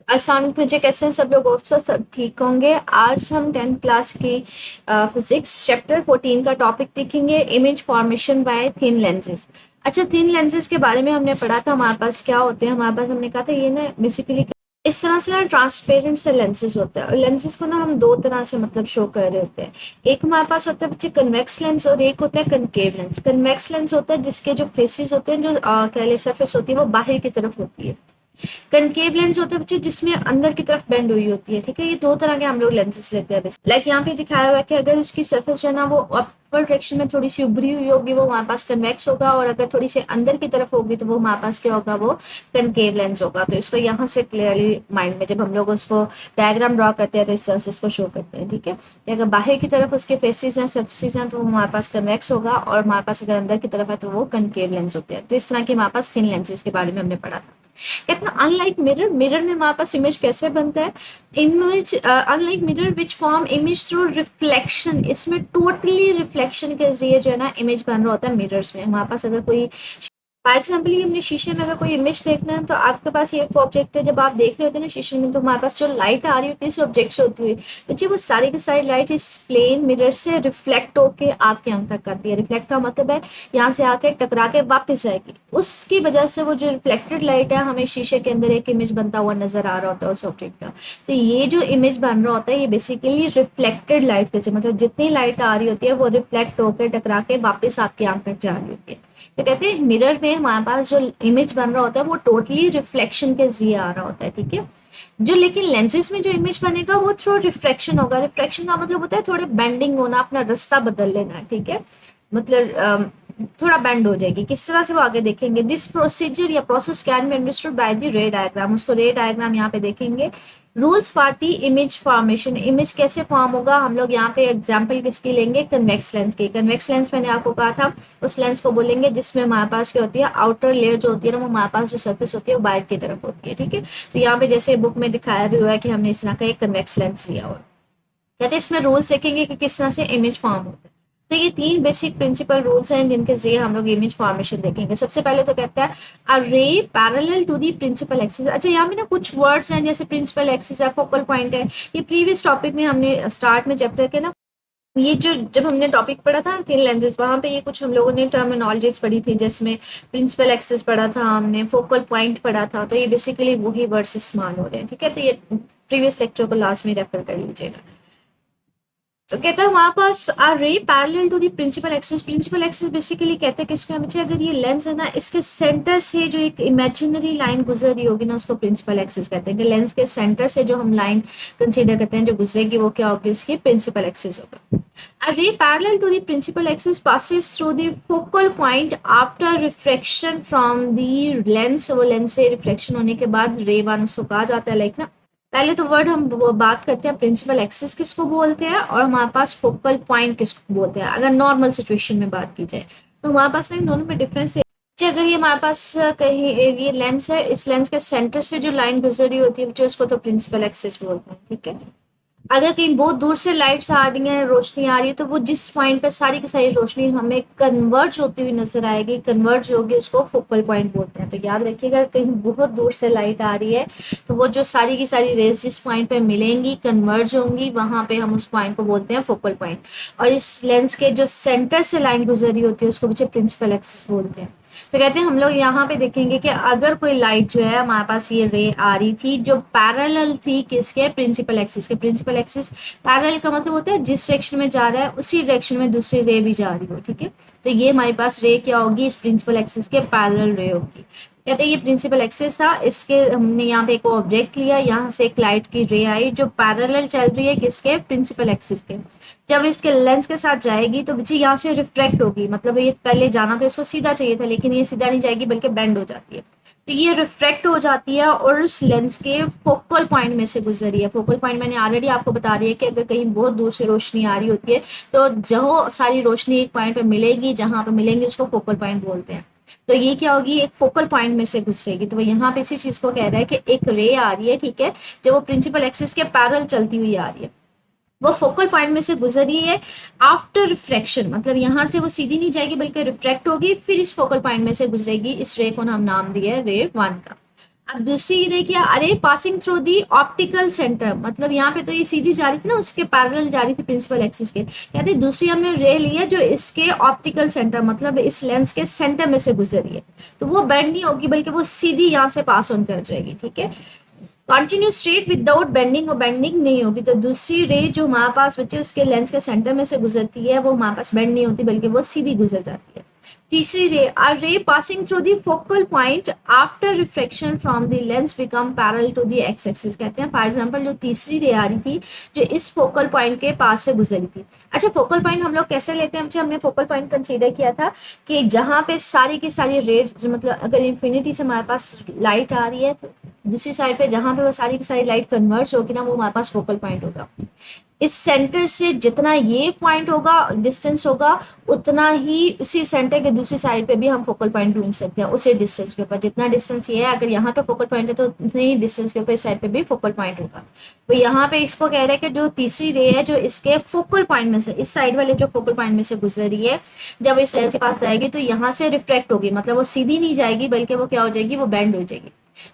आसान मुझे कैसे हैं सब लोग, ऑफ सब ठीक होंगे। आज हम 10th क्लास की फिजिक्स चैप्टर 14 का टॉपिक देखेंगे, image formation by thin lenses. अच्छा, थिन लेंसेज के बारे में हमने पढ़ा था, हमारे पास क्या होते हैं। हमारे पास हमने कहा था ये ना बेसिकली इस तरह से ना ट्रांसपेरेंट से लेंसेज होते हैं, और लेंसेज को ना हम दो तरह से मतलब शो कर रहे होते हैं। एक हमारे पास होता है बच्चे कन्वेक्स लेंस, और एक होता है कनकेव लेंस। कन्वेक्स लेंस होता है जिसके जो फेसेस होते हैं, जो कह ले सरफेस होती है वो बाहर की तरफ होती है। कनकेव लेंस होता है बच्चे जिसमें अंदर की तरफ बेंड हुई होती है। ठीक है, ये दो तरह के हम लोग लेंसेज लेते हैं। लाइक यहाँ पे दिखाया हुआ है कि अगर उसकी सरफेस जो है ना वो अपर डायरेक्शन में थोड़ी सी उभरी हुई होगी वो हमारे पास कन्वेक्स होगा, और अगर थोड़ी सी अंदर की तरफ होगी तो वो हमारे पास क्या होगा, वो कनकेव लेंस होगा। तो इसको यहाँ से क्लियरली माइंड में जब हम लोग उसको डायग्राम ड्रॉ करते हैं तो इस तरह से इसको शो करते हैं। ठीक है, अगर बाहर की तरफ उसके फेसेस हैं, सरफेसेस हैं, तो वो हमारे पास कन्वेक्स होगा, और हमारे पास अगर अंदर की तरफ है तो वो कनकेव लेंस होते हैं। तो इस तरह के हमारे पास थिन लेंसेज के बारे में हमने पढ़ा था। कहते हैं अनलाइक मिरर, मिरर में हमारे पास इमेज कैसे बनता है। Image unlike mirror which form image through reflection, इसमें टोटली रिफ्लेक्शन के जरिए जो है ना इमेज बन रहा होता है। मिरर्स में हमारे पास अगर कोई फॉर एग्जाम्पल ही हमने शीशे में अगर कोई इमेज देखना है तो आपके पास ये एक ऑब्जेक्ट है, जब आप देख रहे होते हैं ना शीशे में, तो हमारे पास जो लाइट आ रही होती है इस ऑब्जेक्ट से होती हुई, बच्चे वो सारी की सारी लाइट इस प्लेन मिरर से रिफ्लेक्ट होके आपके आंख तक आती है। रिफ्लेक्ट का मतलब है यहाँ से आके टकरा के वापस जाएगी, उसकी वजह से वो जो रिफ्लेक्टेड लाइट है हमें शीशे के अंदर एक इमेज बनता हुआ नजर आ रहा होता है उस ऑब्जेक्ट का। तो ये जो इमेज बन रहा होता है ये बेसिकली रिफ्लेक्टेड लाइट के, मतलब जितनी लाइट आ रही होती है वो रिफ्लेक्ट होकर टकरा के वापस आपकी आंख तक जा रही होती है। तो कहते हैं मिरर में हमारे पास जो इमेज बन रहा होता है वो टोटली रिफ्लेक्शन के जरिए आ रहा होता है। ठीक है, जो लेकिन लेंसेज में जो इमेज बनेगा वो थ्रू रिफ्रैक्शन होगा। रिफ्रैक्शन का मतलब होता है थोड़े बेंडिंग होना, अपना रास्ता बदल लेना। ठीक है, मतलब थोड़ा बेंड हो जाएगी। किस तरह से वो आगे देखेंगे। दिस प्रोसीजर या process can be understood by the रे डायग्राम, उसको रे डायग्राम यहाँ पे देखेंगे। Rules for the image formation, image कैसे फॉर्म होगा, हम लोग यहाँ पे एग्जाम्पल किसकी लेंगे, कन्वेक्स लेंस की। कन्वेक्स लेंस मैंने आपको कहा था उस लेंस को बोलेंगे जिसमें हमारे पास क्या होती है, आउटर लेयर जो होती है ना वो हमारे पास जो सर्फेस होती है वो बाहर की तरफ होती है। ठीक है, तो यहाँ पे जैसे बुक में दिखाया भी हुआ है कि हमने इस तरह का एक कन्वेक्स लेंस लिया हुआ। कहते हैं इसमें रूल्स देखेंगे कि किस तरह से इमेज फॉर्म होता है। तो ये तीन बेसिक प्रिंसिपल रूल्स हैं जिनके जरिए हम लोग इमेज फॉर्मेशन देखेंगे। सबसे पहले तो कहता है a ray parallel to the principal axis. अच्छा, यहाँ पे ना कुछ वर्ड्स हैं जैसे प्रिंसिपल एक्सिस है, फोकल पॉइंट है, ये प्रीवियस टॉपिक में हमने स्टार्ट में चैप्टर के ना ये जो जब हमने टॉपिक पढ़ा था थिन लेंसेज वहां पे ये कुछ हम लोगों ने टर्मिनोलॉजीज पढ़ी थी, जिसमें प्रिंसिपल एक्सिस पढ़ा था हमने, फोकल पॉइंट पढ़ा था। तो ये बेसिकली वही वर्ड्स इस्तेमाल हो रहे हैं। ठीक है, तो ये प्रीवियस लेक्चर को लास्ट में रेफर कर लीजिएगा। तो कहता है हमारे पास a ray parallel to the principal axis. Principal axis basically कहते हैं किसको, बच्चे अगर ये लेंस है ना इसके सेंटर से जो एक इमेजिनरी लाइन गुजर रही होगी ना उसको प्रिंसिपल एक्सिस कहते हैं। कि लेंस के सेंटर से जो हम लाइन कंसीडर करते हैं जो गुजरेगी वो क्या होगी, उसकी प्रिंसिपल एक्सिस होगा। A ray parallel to the principal axis passes through the focal point after refraction from the lens। वो लेंस से रिफ्लेक्शन होने के बाद रे वन उसको कहा जाता है। लाइक ना पहले तो वर्ड हम बात करते हैं प्रिंसिपल एक्सिस किसको बोलते हैं और हमारे पास फोकल पॉइंट किसको बोलते हैं। अगर नॉर्मल सिचुएशन में बात की जाए तो हमारे पास ना इन दोनों में डिफरेंस है। अगर ये हमारे पास कहीं ये लेंस है, इस लेंस के सेंटर से जो लाइन गुजर रही होती है उसको तो प्रिंसिपल एक्सिस बोलते हैं। ठीक है, अगर कहीं बहुत दूर से लाइट्स आ रही हैं, रोशनी आ रही है, तो वो जिस पॉइंट पे सारी की सारी रोशनी हमें कन्वर्ज होती हुई नजर आएगी, कन्वर्ज होगी, उसको फोकल पॉइंट बोलते हैं। तो याद रखिएगा कहीं बहुत दूर से लाइट आ रही है तो वो जो सारी की सारी रेज जिस पॉइंट पे मिलेंगी, कन्वर्ज होंगी, वहां पे हम उस पॉइंट को बोलते हैं फोकल पॉइंट। और इस लेंस के जो सेंटर से लाइन गुजर रही होती है उसको बच्चे प्रिंसिपल एक्सिस बोलते हैं। तो कहते हैं हम लोग यहाँ पे देखेंगे कि अगर कोई लाइट जो है हमारे पास ये रे आ रही थी जो पैरेलल थी किसके, प्रिंसिपल एक्सिस के। प्रिंसिपल एक्सिस पैरेलल का मतलब होता है जिस डायरेक्शन में जा रहा है उसी डायरेक्शन में दूसरी रे भी जा रही हो। ठीक है, तो ये हमारे पास रे क्या होगी, इस प्रिंसिपल एक्सिस के पैरेलल रे होगी। कहते हैं ये प्रिंसिपल एक्सिस था, इसके हमने यहाँ पे एक ऑब्जेक्ट लिया, यहाँ से एक लाइट की रे आई जो पैरेलल चल रही है किसके, प्रिंसिपल एक्सिस के। जब इसके लेंस के साथ जाएगी तो बच्चे यहाँ से रिफ्रैक्ट होगी, मतलब ये पहले जाना तो इसको सीधा चाहिए था लेकिन ये सीधा नहीं जाएगी बल्कि बेंड हो जाती है। तो ये रिफ्रैक्ट हो जाती है और उस लेंस के फोकल पॉइंट में से गुजर रही है। फोकल पॉइंट मैंने ऑलरेडी आपको बता दिया कि अगर कहीं बहुत दूर से रोशनी आ रही होती है तो जो सारी रोशनी एक पॉइंट पे मिलेगी, जहां पे मिलेंगी उसको फोकल पॉइंट बोलते हैं। तो ये क्या होगी, एक फोकल पॉइंट में से गुजरेगी। तो वो यहाँ पे इसी चीज को कह रहा है कि एक रे आ रही है, ठीक है, जब वो प्रिंसिपल एक्सिस के पैरेलल चलती हुई आ रही है, वो फोकल पॉइंट में से गुजरी है आफ्टर रिफ्रैक्शन, मतलब यहाँ से वो सीधी नहीं जाएगी बल्कि रिफ्रैक्ट होगी, फिर इस फोकल पॉइंट में से गुजरेगी। इस रे को हम नाम दिया है रे वन का। अब दूसरी रे क्या, अरे passing through the optical centre, मतलब यहाँ पे तो ये सीधी जा रही थी ना, उसके पैरेलल जा रही थी प्रिंसिपल एक्सिस के। कहते हैं दूसरी हमने रे ली है जो इसके ऑप्टिकल सेंटर, मतलब इस लेंस के सेंटर में से गुजर रही है, तो वो बेंड नहीं होगी बल्कि वो सीधी यहाँ से पास ऑन कर जाएगी, ठीक है। कंटिन्यू स्ट्रेट विदाउट बेंडिंग, वो बेंडिंग नहीं होगी। तो दूसरी रे जो हमारे पास बच्चे उसके लेंस के सेंटर में से गुजरती है, वो हमारे पास बेंड नहीं होती बल्कि वो सीधी गुजर जाती है। तीसरी रे, a ray passing through the focal point after refraction from the lens become parallel to the x axis। कहते हैं फॉर एग्जांपल जो तीसरी रे आ रही थी जो इस फोकल पॉइंट के पास से गुजरी थी। अच्छा, फोकल पॉइंट हम लोग कैसे लेते हैं, हमने फोकल पॉइंट कंसीडर किया था कि जहाँ पे सारी की सारी रेज, मतलब अगर इन्फिनिटी से हमारे पास लाइट आ रही है तो दूसरी साइड पे जहाँ पे वो सारी की सारी लाइट कन्वर्ज होगी ना, वो हमारे पास फोकल पॉइंट होगा। इस सेंटर से जितना ये पॉइंट होगा, डिस्टेंस होगा, उतना ही उसी सेंटर के दूसरी साइड पे भी हम फोकल पॉइंट ढूंढ सकते हैं उसी डिस्टेंस के ऊपर। जितना डिस्टेंस ये है, अगर यहाँ पे फोकल पॉइंट है तो उतने ही डिस्टेंस के ऊपर इस साइड पे भी फोकल पॉइंट होगा। तो यहाँ पे इसको कह रहे हैं कि जो तीसरी रे है जो इसके फोकल पॉइंट में से, इस साइड वाले जो फोकल पॉइंट में से गुजर रही है, जब इस लेंस के पास जाएगी तो यहाँ से रिफ्रैक्ट होगी, मतलब वो सीधी नहीं जाएगी बल्कि वो क्या हो जाएगी, वो बेंड हो जाएगी,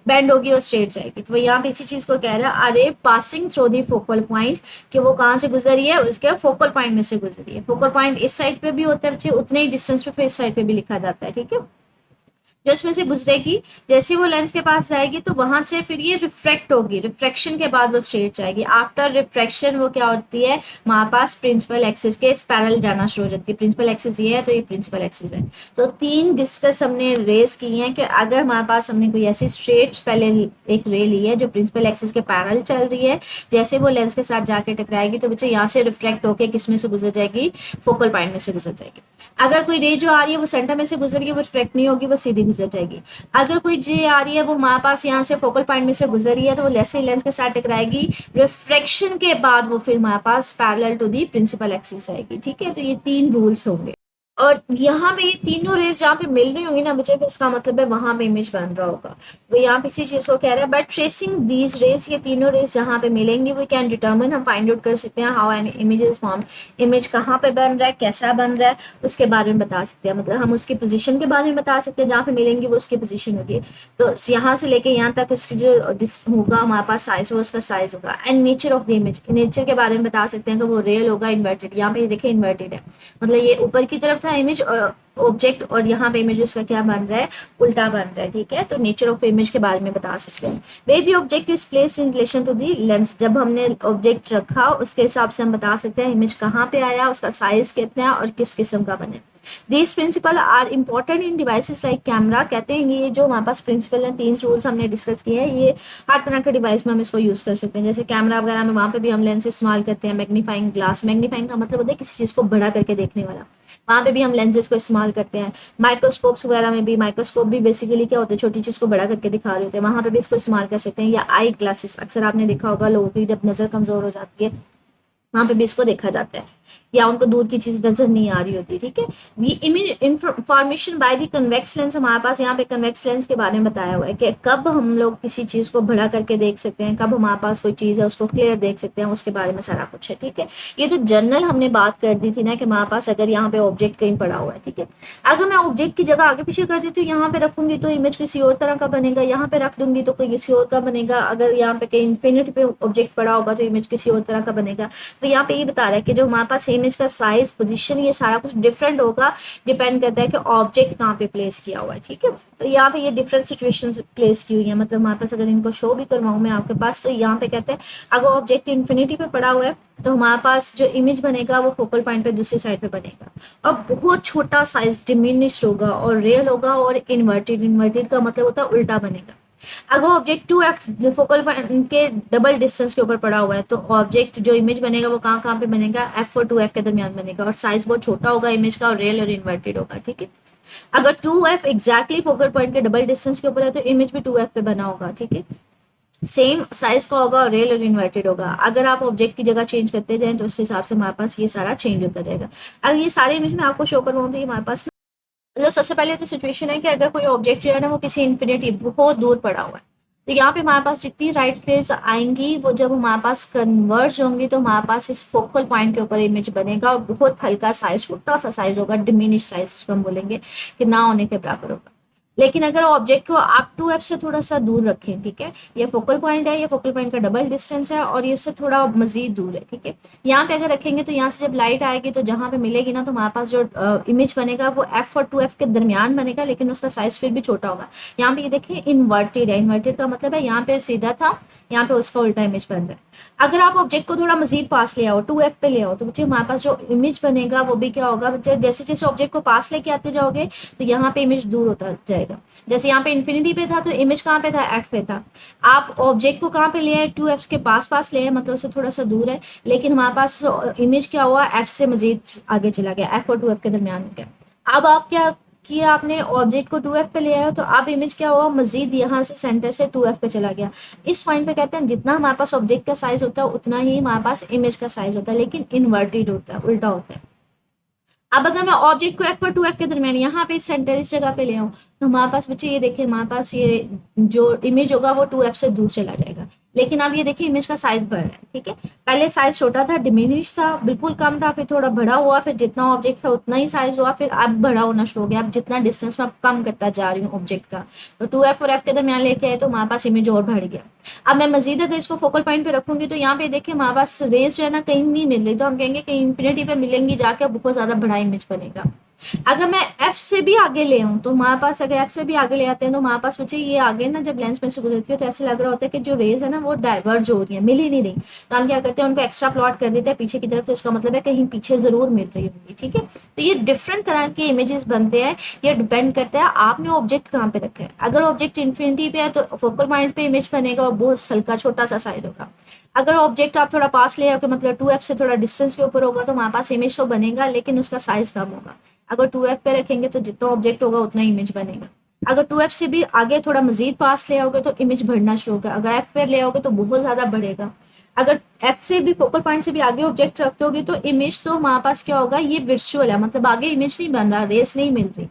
बेंड होगी और स्ट्रेट जाएगी। तो यहाँ पे इसी चीज को कह रहा है, अरे passing through the focal point, कि वो कहाँ से गुजरी है, उसके फोकल पॉइंट में से गुजरी है। फोकल पॉइंट इस साइड पे भी होता है बच्चे, उतने ही डिस्टेंस पे फिर इस साइड पे भी लिखा जाता है, ठीक है। जो इसमें से गुजरेगी, जैसे वो लेंस के पास जाएगी तो वहां से फिर ये रिफ्रैक्ट होगी, रिफ्रैक्शन के बाद वो स्ट्रेट जाएगी। आफ्टर रिफ्रैक्शन वो क्या होती है, हमारे पास प्रिंसिपल एक्सिस के पैरेलल जाना शुरू हो जाती है। प्रिंसिपल एक्सिस ये है तो ये प्रिंसिपल एक्सिस है। तो तीन डिस्कस हमने रेस की हैं कि अगर हमारे पास हमने कोई ऐसी स्ट्रेट पहले एक रे ली है जो प्रिंसिपल एक्सिस के पैरेलल चल रही है, जैसे वो लेंस के साथ जाके टकराएगी तो बच्चे यहाँ से रिफ्रैक्ट होकर किसमें से गुजर जाएगी, फोकल पॉइंट में से गुजर जाएगी। अगर कोई रे जो आ रही है वो सेंटर में से गुजर रही है, वो रिफ्रैक्ट नहीं होगी, वो सीधी गुजर जाएगी। अगर कोई जे आ रही है वो हमारे पास यहाँ से फोकल पॉइंट में से गुजर रही है तो वो जैसे लेंस के साथ टकराएगी, रिफ्रैक्शन के बाद वो फिर हमारे पास parallel to the principal axis आएगी, ठीक है। तो ये तीन रूल्स होंगे और यहाँ पे ये तीनों रेज जहाँ पे मिल रही होंगी ना बच्चे, इसका मतलब है वहां पे इमेज बन रहा होगा। तो यहाँ पे इसी चीज को कह रहा है, बट ट्रेसिंग दीज रेज, ये तीनों रेज जहाँ पे मिलेंगी वी कैन डिटर्मिन, हम फाइंड आउट कर सकते हैं how an image is form, image कहाँ पे बन रहा है, कैसा बन रहा है, उसके बारे में बता सकते हैं। मतलब हम उसकी पोजीशन के बारे में बता सकते हैं, जहाँ पे मिलेंगी वो उसकी पोजीशन होगी। तो यहाँ से लेके यहाँ तक उसकी जो होगा हमारे पास साइज, वो उसका साइज होगा। And nature of the image, nature के बारे में बता सकते हैं कि वो रियल होगा, इन्वर्टेड। यहाँ पे देखिए इन्वर्टेड है, मतलब ये ऊपर की तरफ था इमेज ऑब्जेक्ट और यहाँ पे इमेज उसका क्या बन रहा है, उल्टा बन रहा है, ठीक है। तो नेचर ऑफ इमेज के बारे में बता सकते हैं। Where the object is placed in relation to the lens, जब हमने ऑब्जेक्ट रखा उसके हिसाब से हम बता सकते हैं इमेज कहाँ पे आया, उसका साइज कितना है और किस किस्म का बने। These principles are important in devices like camera. कहते हैं ये जो हमारे पास प्रिंसिपल हैं, तीन रूल्स हमने डिस्कस किए हैं, ये हर तरह के डिवाइस में हम इसको यूज कर सकते हैं। जैसे कैमरा वगैरह में वहाँ पे भी हम लेंस इस्तेमाल करते हैं। मैग्नीफाइंग ग्लास, मैग्नीफाइंग का मतलब होता है किसी चीज को बड़ा करके देखने वाला, वहाँ पे भी हम लेंसेज को इस्तेमाल करते हैं। माइक्रोस्कोप्स वगैरह में भी, माइक्रोस्कोप भी बेसिकली क्या होता है, छोटी चीज को बड़ा करके दिखा रहे होते हैं, वहाँ पे भी इसको इस्तेमाल कर सकते हैं। या आई ग्लासेस, अक्सर आपने देखा होगा लोगों की जब नजर कमजोर हो जाती है वहाँ पे भी इसको देखा जाता है, या उनको दूर की चीज नजर नहीं आ रही होती, ठीक है। ये image information by the convex lens, हमारे पास यहाँ पे कन्वेक्स लेंस के बारे में बताया हुआ है कि कब हम लोग किसी चीज को बड़ा करके देख सकते हैं, कब हमारे पास कोई चीज है उसको क्लियर देख सकते हैं, उसके बारे में सारा कुछ है, ठीक है। ये तो जनरल हमने बात कर दी थी ना कि हमारे पास अगर यहाँ पे ऑब्जेक्ट कहीं पड़ा हुआ है, ठीक है, अगर मैं ऑब्जेक्ट की जगह आगे पीछे कर देती हूँ, यहाँ पे रखूंगी तो इमेज किसी और तरह का बनेगा, यहाँ पे रख दूंगी तो कोई किसी और का बनेगा। अगर यहाँ पे कहीं इन्फिनिटी पे ऑब्जेक्ट पड़ा होगा तो इमेज किसी और तरह का बनेगा। तो यहाँ पे ये बता रहा है कि जो हमारे पास इमेज का साइज, पोजीशन, ये सारा कुछ डिफरेंट होगा, डिपेंड करता है कि ऑब्जेक्ट कहाँ पे प्लेस किया हुआ है, ठीक है। तो यहाँ पे ये डिफरेंट सिचुएशंस प्लेस की हुई है। मतलब हमारे पास अगर इनको शो भी करवाऊँ मैं आपके पास, तो यहाँ पे कहते हैं अगर ऑब्जेक्ट इन्फिनिटी पे पड़ा हुआ है तो हमारे पास जो इमेज बनेगा वो फोकल पॉइंट पे दूसरी साइड पे बनेगा और बहुत छोटा साइज, डिमिनिश्ड होगा और रियल होगा और इन्वर्टेड, इन्वर्टेड का मतलब होता है उल्टा बनेगा। अगर ऑब्जेक्ट 2f फोकल पॉइंट के डबल डिस्टेंस के ऊपर पड़ा हुआ है तो ऑब्जेक्ट जो इमेज बनेगा वो कहाँ कहाँ पे बनेगा, f और 2f के दरमियान बनेगा और साइज बहुत छोटा होगा इमेज का और रियल और इन्वर्टेड होगा, ठीक है। अगर 2f एग्जैक्टली फोकल पॉइंट के डबल डिस्टेंस के ऊपर है तो इमेज भी 2f पे बना होगा, ठीक है। सेम साइज का होगा और रियल और इन्वर्टेड होगा। अगर आप ऑब्जेक्ट की जगह चेंज करते जाएं तो उस हिसाब से हमारे पास ये सारा चेंज होता जाएगा। अगर ये सारे इमेज में आपको शो करवाऊँ तो ये हमारे पास मतलब सबसे पहले तो सिचुएशन है कि अगर कोई ऑब्जेक्ट जो है ना वो किसी इन्फिनिटी बहुत दूर पड़ा हुआ है तो यहाँ पे हमारे पास जितनी राइट रेज आएंगी वो जब हमारे पास कन्वर्ज होंगी तो हमारे पास इस फोकल पॉइंट के ऊपर इमेज बनेगा और बहुत हल्का साइज, छोटा सा साइज होगा, डिमिनिश साइज उसको हम बोलेंगे कि ना होने के बराबर होगा। लेकिन अगर ऑब्जेक्ट को आप 2f से थोड़ा सा दूर रखें, ठीक है, ये फोकल पॉइंट है, ये फोकल पॉइंट का डबल डिस्टेंस है और ये उससे थोड़ा मजीद दूर है, ठीक है। यहाँ पे अगर रखेंगे तो यहाँ से जब लाइट आएगी तो जहाँ पे मिलेगी ना, तो हमारे पास जो इमेज बनेगा वो f और 2f के दरमियान बनेगा, लेकिन उसका साइज फिर भी छोटा होगा। यहाँ पे ये देखिए इन्वर्टेड है, इन्वर्टेड का मतलब है यहाँ पे सीधा था, यहाँ पे उसका उल्टा इमेज बन रहा है। अगर आप ऑब्जेक्ट को थोड़ा मजीद पास ले आओ, 2f पे ले आओ, तो बच्चे हमारे पास जो इमेज बनेगा वो भी क्या होगा, बच्चे जैसे जैसे ऑब्जेक्ट को पास लेके आते जाओगे तो यहाँ पे इमेज दूर होता जाएगा। जैसे यहाँ पे इन्फिनिटी पे था तो इमेज कहाँ पे था, एफ पे था। आप ऑब्जेक्ट को कहाँ पे ले आए, 2f के पास पास ले आए, मतलब उससे थोड़ा सा दूर है, लेकिन हमारे पास इमेज क्या हुआ, एफ से मजीद आगे चला गया, एफ और 2f के दरमियान हो गया। अब आप क्या किया, आपने ऑब्जेक्ट को 2f पे ले आए हो, तो अब इमेज क्या हुआ, मजीद यहाँ से सेंटर से 2f पे चला गया। इस पॉइंट पे कहते हैं जितना हमारे पास ऑब्जेक्ट का साइज होता है उतना ही हमारे पास इमेज का साइज होता है, लेकिन इन्वर्टेड होता है, उल्टा होता है। अब अगर मैं ऑब्जेक्ट को f और 2f के दरमियान यहाँ पे इस सेंटर इस जगह पे ले आऊँ, तो हमारे पास बच्चे ये देखिए हमारे पास ये जो इमेज होगा वो 2f से दूर चला जाएगा। लेकिन अब ये देखिए इमेज का साइज बढ़ रहा है, ठीक है। पहले साइज छोटा था, डिमिनिश था, बिल्कुल कम था, फिर थोड़ा बड़ा हुआ, फिर जितना ऑब्जेक्ट था उतना ही साइज हुआ, फिर अब बड़ा होना शुरू हो गया। अब जितना डिस्टेंस मैं कम करता जा रही हूँ ऑब्जेक्ट का, तो 2f और f के दरमियान लेके आए तो हमारे पास इमेज और बढ़ गया। अब मैं मजीद अगर इसको फोकल पॉइंट पे रखूंगी तो यहाँ पे देखिए हमारे पास रेज जो है ना कहीं नहीं मिल रही, तो हम कहेंगे कहीं इन्फिनिटी पे मिलेंगी जाके, बहुत ज्यादा बड़ा इमेज बनेगा। अगर मैं f से भी आगे ले आऊँ तो हमारे पास, अगर f से भी आगे ले आते हैं तो हमारे पास बच्चे ये आगे ना जब लेंस में से गुजरती है तो ऐसे लग रहा होता है कि जो रेज है ना वो डाइवर्ज हो रही है, मिल ही नहीं रही। तो हम क्या करते हैं, उनको एक्स्ट्रा प्लॉट कर देते हैं पीछे की तरफ, तो इसका मतलब है कहीं पीछे जरूर मिल रही होगी, ठीक है। तो ये डिफरेंट तरह के इमेजेस बनते हैं, ये डिपेंड करता है आपने ऑब्जेक्ट कहाँ पे रखा है। अगर ऑब्जेक्ट इन्फिनिटी पे है तो फोकल पॉइंट पे इमेज बनेगा और बहुत हल्का छोटा सा साइज होगा। अगर ऑब्जेक्ट आप थोड़ा पास ले आओगे, मतलब 2f से थोड़ा डिस्टेंस के ऊपर होगा, तो हमारे पास इमेज तो बनेगा लेकिन उसका साइज कम होगा। अगर 2f पे रखेंगे तो जितना ऑब्जेक्ट होगा उतना इमेज बनेगा। अगर 2f से भी आगे थोड़ा मजीद पास ले आओगे तो इमेज बढ़ना शुरू होगा। अगर f पे ले आओगे तो बहुत ज्यादा बढ़ेगा। अगर f से भी फोकल पॉइंट से भी आगे ऑब्जेक्ट रखते होगे तो इमेज तो हमारे पास क्या होगा, ये वर्चुअल है, मतलब आगे इमेज नहीं बन रहा, रेस नहीं मिल रही।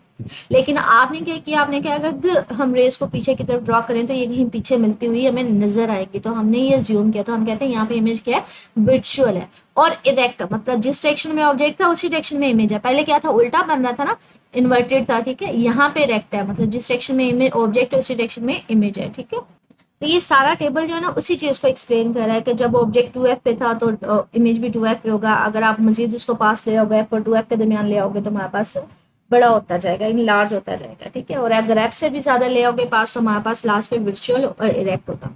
लेकिन आपने क्या किया, आपने क्या, अगर हम रेस को पीछे की तरफ ड्रॉ करें तो ये कहीं पीछे मिलती हुई हमें नजर आएगी, तो हमने ये ज्यूम किया, तो हम कहते हैं यहाँ पे इमेज क्या है, वर्चुअल है। और इरेक्ट मतलब जिस डायरेक्शन में ऑब्जेक्ट था उसी डायरेक्शन में इमेज है। पहले क्या था, उल्टा बन रहा था ना, इन्वर्टेड था, ठीक है। यहाँ पे इरेक्ट है, मतलब जिस डायरेक्शन में इमेज ऑब्जेक्ट है उसी डायरेक्शन में इमेज है, ठीक है। तो ये सारा टेबल जो है ना उसी चीज को एक्सप्लेन कर रहा है कि जब ऑब्जेक्ट 2f पे था तो इमेज भी 2f पे होगा। अगर आप मजीद उसको पास ले आओगे, f और 2f के दरमियान ले आओगे तो हमारे पास बड़ा होता जाएगा, इन लार्ज होता जाएगा, ठीक है। और अगर f से भी ज्यादा ले आओगे पास तो हमारे पास लास्ट पे वर्चुअल और इरेक्ट होगा।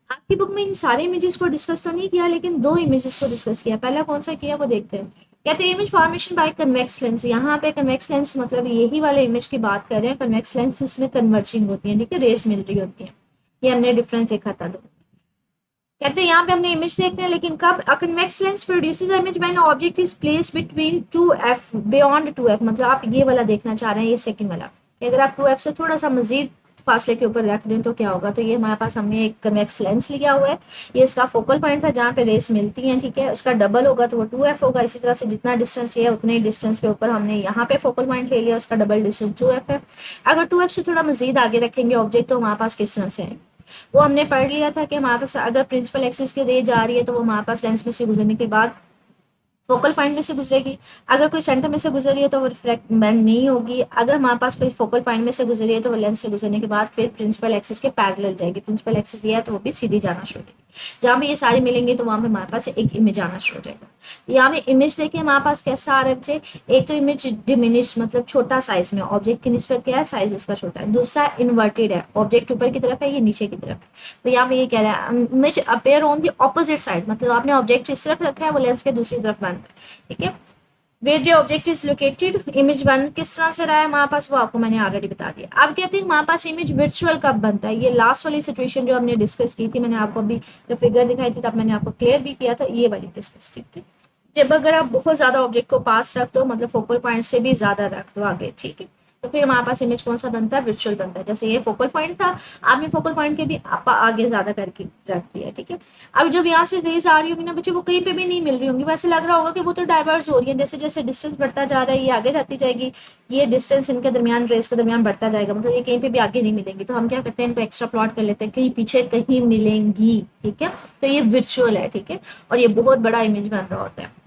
आपकी बुक में इन सारे इमेजेस को डिस्कस तो नहीं किया, लेकिन दो इमेजेस को डिस्कस किया। पहला कौन सा किया वो देखते हैं। कहते हैं image formation by convex lens. यहाँ पे कन्वेक्स लेंस मतलब यही वाले इमेज की बात कर रहे हैं। कन्वेक्स लेंस इसमें कन्वर्जिंग होती है, ठीक है, रेस मिल रही होती है। ये हमने डिफरेंस देखा था। दो कहते हैं यहाँ पे हमने इमेज देखते हैं, लेकिन कब, अ convex lens produces image when object is place between 2f beyond 2f। मतलब आप ये वाला देखना चाह रहे हैं, ये सेकंड वाला, कि अगर आप 2f से थोड़ा सा मजीद फासले के ऊपर रख दें तो क्या होगा। तो ये हमारे पास हमने एक कन्वेक्स लेंस लिया हुआ है, ये इसका फोकल पॉइंट था जहाँ पे रेस मिलती हैं, ठीक है। उसका डबल होगा तो वो 2f होगा। इसी तरह से जितना डिस्टेंस ये है उतने डिस्टेंस के ऊपर हमने यहाँ पे फोकल पॉइंट ले लिया, उसका डबल डिस्टेंस 2f है। अगर 2f से थोड़ा मजीद आगे रखेंगे ऑब्जेक्ट तो हमारे पास किस तरह से है, वो हमने पढ़ लिया था कि हमारे पास अगर प्रिंसिपल एक्सिस की रे जा रही है तो वो हमारे पास लेंस में से गुजरने के बाद फोकल पॉइंट में से गुजरेगी। अगर कोई सेंटर में से गुजर रही है तो वो रिफ्रैक्टमेंट नहीं होगी। अगर हमारे पास कोई फोकल पॉइंट में से गुजर रही है तो वो लेंस से गुजरने के बाद फिर प्रिंसिपल एक्सिस के पैरेलल जाएगी। प्रिंसिपल एक्सिस दिया है तो वो भी सीधी जाना शुरू होगी। जहाँ पे ये सारी मिलेंगे तो वहाँ पे हमारे पास एक इमेज आना शुरू हो जाएगा। यहाँ पे इमेज देखिए हमारे पास कैसा आ रहा है बच्चे, एक तो इमेज डिमिनिश मतलब छोटा साइज में, ऑब्जेक्ट की निस्बत क्या है, साइज उसका छोटा है। दूसरा इन्वर्टेड है, ऑब्जेक्ट ऊपर की तरफ है, ये नीचे की तरफ है। तो यहाँ पे ये कह रहा है image appear on the opposite side, मतलब आपने ऑब्जेक्ट इस तरफ रखा है, वो लेंस के दूसरी तरफ बन रहा है, ठीक है। Where the object is located, image बन किस तरह से रहा है हमारे पास, वो आपको मैंने ऑलरेडी बता दिया। अब कहते हैं हमारे पास इमेज वर्चुअल कब बनता है। ये लास्ट वाली सिचुएशन जो हमने डिस्कस की थी, मैंने आपको अभी जो फिगर दिखाई थी तब मैंने आपको क्लियर भी किया था, ये वाली डिस्कस, ठीक है। जब अगर आप बहुत ज्यादा ऑब्जेक्ट को पास रख दो, मतलब फोकल पॉइंट से भी ज्यादा रख दो आगे, ठीक है, तो फिर हमारे पास इमेज कौन सा बनता है, वर्चुअल बनता है। जैसे ये फोकल पॉइंट था, आपने फोकल पॉइंट के भी आगे ज्यादा करके रख दिया, ठीक है। अब जब यहाँ से रेज आ रही होंगी ना बच्चे, वो कहीं पे भी नहीं मिल रही होंगी, वैसे लग रहा होगा कि वो तो डाइवर्ज हो रही है। जैसे जैसे डिस्टेंस बढ़ता जा रहा है ये आगे जाती जाएगी, ये डिस्टेंस इनके दरमियान, रेस के दरमियान बढ़ता जाएगा, मतलब ये कहीं पे भी आगे नहीं मिलेंगी। तो हम क्या करते हैं, इनको एक्स्ट्रा प्लॉट कर लेते हैं, कहीं पीछे कहीं मिलेंगी, ठीक है। तो ये वर्चुअल है, ठीक है, और ये बहुत बड़ा इमेज बन रहा होता है।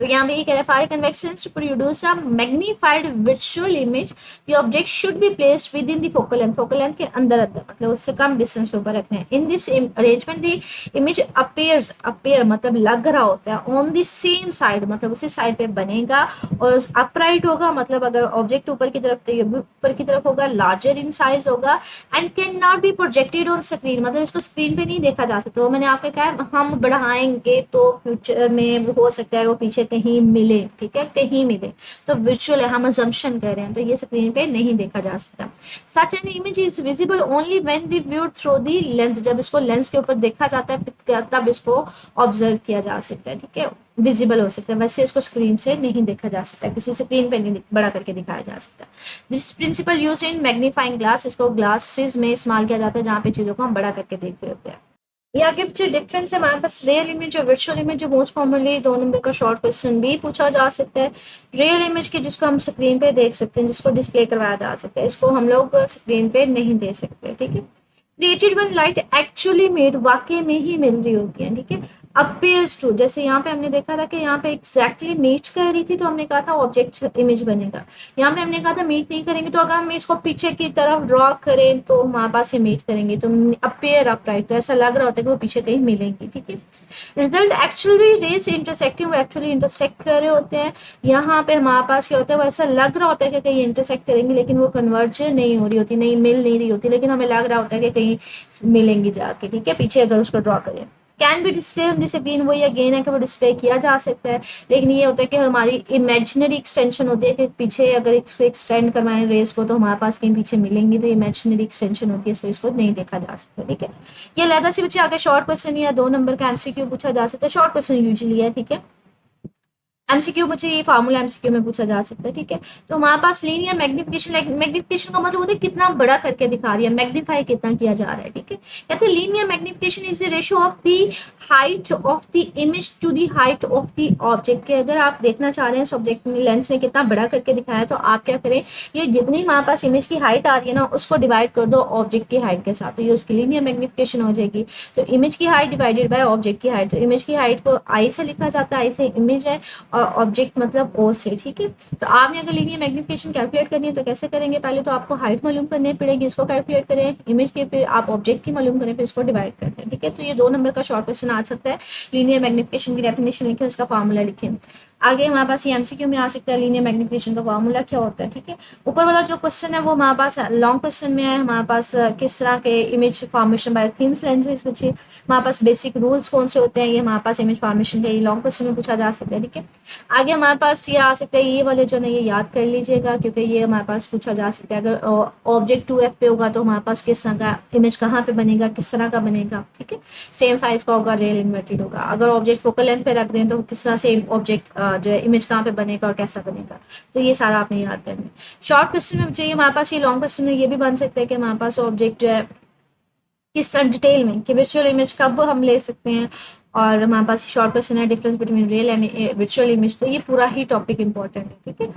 तो यहाँ पे ये कह रहा है for convex lens to produce a magnified visual image the object should be placed within the focal length के अंदर अंदर, मतलब उससे कम डिस्टेंस के ऊपर रखना है। In this arrangement the image appear मतलब लग रहा होता है ऑन द सेम साइड, मतलब उसी साइड पे बनेगा और अपराइट होगा, मतलब अगर ऑब्जेक्ट ऊपर की तरफ तो ये भी ऊपर की तरफ होगा, लार्जर इन साइज होगा and can not be projected on screen, मतलब इसको स्क्रीन पे नहीं देखा जा सकता। वो मैंने आपको कहा हम बढ़ाएंगे तो फ्यूचर में हो सकता है वो पीछे कहीं मिले, ठीक है, कहीं मिले, तो विजुअल है, हम अजम्पशन कर रहे हैं, तो ये स्क्रीन पे नहीं देखा जा सकता। Such an image is visible only when the view through the lens, जब इसको लेंस के ऊपर देखा जाता है तब इसको ऑब्जर्व किया जा सकता है, ठीक है, विजिबल हो सकता है, वैसे इसको स्क्रीन से नहीं देखा जा सकता, किसी स्क्रीन पे नहीं बड़ा करके दिखाया जा सकता। This principle use in magnifying glass, इसको ग्लासेस में इस्तेमाल किया जाता है जहाँ पे चीजों को हम बड़ा करके देख रहे होते हैं। ये आगे पीछे डिफरेंस है हमारे पास रियल इमेज और वर्चुअल इमेज, जो मोस्ट कॉमनली 2 नंबर का शॉर्ट क्वेश्चन भी पूछा जा सकता है। रियल इमेज की जिसको हम स्क्रीन पे देख सकते हैं, जिसको डिस्प्ले करवाया जा सकता है, इसको हम लोग स्क्रीन पे नहीं दे सकते, ठीक है। Created one light actually made, वाकई में ही मिल रही होती है, ठीक है। अपीयर्स टू, जैसे यहाँ पे हमने देखा था कि यहाँ पे एग्जैक्टली मीट कर रही थी तो हमने कहा था ऑब्जेक्ट इमेज बनेगा, यहाँ पे हमने कहा था मीट नहीं करेंगे, तो अगर हम इसको पीछे की तरफ ड्रॉ करें तो हमारे पास ये मीट करेंगे, तो अपीयर अपराइट, तो ऐसा लग रहा होता है कि वो पीछे कहीं मिलेंगी, ठीक है। रिजल्ट एक्चुअली रेस इंटरसेक्टिंग, वो एक्चुअली इंटरसेक्ट कर रहे होते हैं, यहाँ पे हमारे पास क्या होता है, वो ऐसा लग रहा होता है कि कहीं इंटरसेक्ट करेंगे लेकिन वो कन्वर्ज नहीं हो रही होती, नहीं मिल नहीं रही होती, लेकिन हमें लग रहा होता है कि कहीं मिलेंगी जाके, ठीक है, पीछे अगर उसको ड्रॉ करें। Can be display on the screen, वही अगेन है कि वो डिस्प्ले किया जा सकता है, लेकिन ये होता है कि हमारी इमेजिनरी एक्सटेंशन होती है कि पीछे अगर इसको एक्सटेंड करवाएं रेस को तो हमारे पास कहीं पीछे मिलेंगी, तो इमेजिनरी एक्सटेंशन होती है, इसलिए इसको नहीं देखा जा सकता, ठीक है। ये लहदा से बच्चे आगे शॉर्ट क्वेश्चन या 2 नंबर का एमसीक्यू पूछा जा सकता है, शॉर्ट क्वेश्चन यूजुअली है, ठीक है। एमसीक्यू मुझे ये फार्मूला एमसीक्यू में पूछा जा सकता है, ठीक है। तो हमारे पास लीनियर मैग्निफिकेशन, मैग्निफिकेशन का मतलब होता है कितना बड़ा करके दिखा रही है, मैग्नीफाई कितना किया जा रहा है, ठीक है। कहते हैं linear magnification is the ratio of the height of the image to the height of the object, के अगर आप देखना चाह रहे हैं उस ऑब्जेक्ट में लेंस ने कितना बड़ा करके दिखाया, तो आप क्या करें, ये जितनी हमारे पास इमेज की हाइट आ रही है ना उसको डिवाइड कर दो ऑब्जेक्ट की हाइट के साथ, तो ये उसकी लीनियर मैग्निफिकेशन हो जाएगी। तो इमेज की हाइट डिवाइडेड बाय ऑब्जेक्ट की हाइट, तो इमेज की हाइट को आई से लिखा जाता है, आई से इमेज है और ऑब्जेक्ट मतलब ओ से, ठीक है। तो आपने अगर लीनियर मैग्निफिकेशन कैलकुलेट करनी है तो कैसे करेंगे, पहले तो आपको हाइट मालूम करनी पड़ेगी, इसको कैलकुलेट करें इमेज के, फिर आप ऑब्जेक्ट की मालूम करें, फिर इसको डिवाइड करते हैं, ठीक है। तो ये 2 नंबर का शॉर्ट क्वेश्चन आ सकता है, लीनियर मैग्निफिकेशन की डेफिनेशन लिखें, उसका फार्मूला लिखें। आगे हमारे पास ये एमसीक्यू में आ सकता है लीनियर मैग्निफिकेशन का फार्मूला क्या होता है, ठीक है। ऊपर वाला जो क्वेश्चन है वो हमारे पास लॉन्ग क्वेश्चन में है, हमारे पास किस तरह के image formation by thin lenses, बच्चे हमारे पास बेसिक रूल्स कौन से होते हैं, ये हमारे पास इमेज फॉर्मेशन का ये लॉन्ग क्वेश्चन में पूछा जा सकता है, ठीक है। आगे हमारे पास ये आ सकता है, ये वाले जो है ये याद कर लीजिएगा क्योंकि ये हमारे पास पूछा जा सकता है। अगर ऑब्जेक्ट 2F पे होगा तो हमारे पास किस तरह का इमेज कहाँ पे बनेगा, किस तरह का बनेगा, ठीक है। सेम साइज का होगा, रियल इन्वर्टेड होगा। अगर ऑब्जेक्ट फोकल लेंथ पे रख दें तो किस तरह से ऑब्जेक्ट जो है इमेज कहाँ पे बनेगा और कैसा बनेगा, तो ये सारा आपने याद करना है। शॉर्ट क्वेश्चन में चाहिए हमारे पास, ये लॉन्ग क्वेश्चन में ये भी बन सकता है कि हमारे पास ऑब्जेक्ट जो है किस तरह डिटेल में कि विजुअल इमेज कब हम ले सकते हैं, और हमारे पास शॉर्ट क्वेश्चन है difference between real and visual image, तो ये पूरा ही टॉपिक इंपॉर्टेंट है, ठीक है।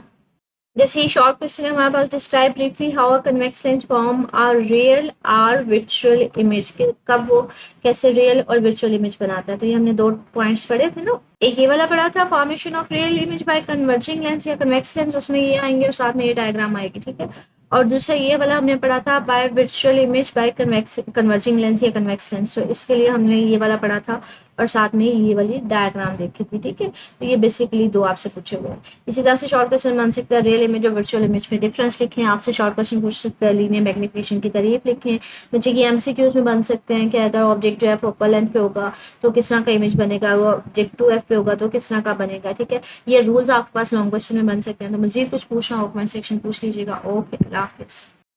जैसे ये शॉर्ट क्वेश्चन है हमारे पास, describe briefly how a convex lens form a real or विजुअल इमेज, के कब वो कैसे रियल और विजुअल इमेज बनाता है। तो ये हमने 2 पॉइंट्स पढ़े थे ना, एक ये वाला पढ़ा था formation of real image by converging lens या कन्वेक्स लेंस, उसमें ये आएंगे और साथ में ये डायग्राम आएगी, ठीक है। और दूसरा ये वाला हमने पढ़ा था by visual image by converging lens या कन्वेक्स लेंस, तो इसके लिए हमने ये वाला पढ़ा था और साथ में ये वाली डायग्राम देखी थी, ठीक है। तो ये बेसिकली 2 आपसे पूछे हुए हैं। इसी तरह से शॉर्ट क्वेश्चन बन सकता है रियल इमेज और वर्चुअल इमेज में डिफरेंस लिखें, आपसे शॉर्ट क्वेश्चन पूछ सकते हैं लीनियर मैग्निफिकेशन की तारीफ लिखें। बच्चे की एमसीक्यूज में बन सकते हैं कि अगर ऑब्जेक्ट जो है फोकल लेंथ पे होगा तो किस तरह का इमेज बनेगा, अगर ऑब्जेक्ट 2F पे होगा तो किस तरह का बनेगा, ठीक है। ये रूल्स आपके पास लॉन्ग क्वेश्चन में बन सकते हैं। तो मजीद कुछ पूछना हो कमेंट सेक्शन पूछ लीजिएगा। ओके, अल्लाह हाफिज़।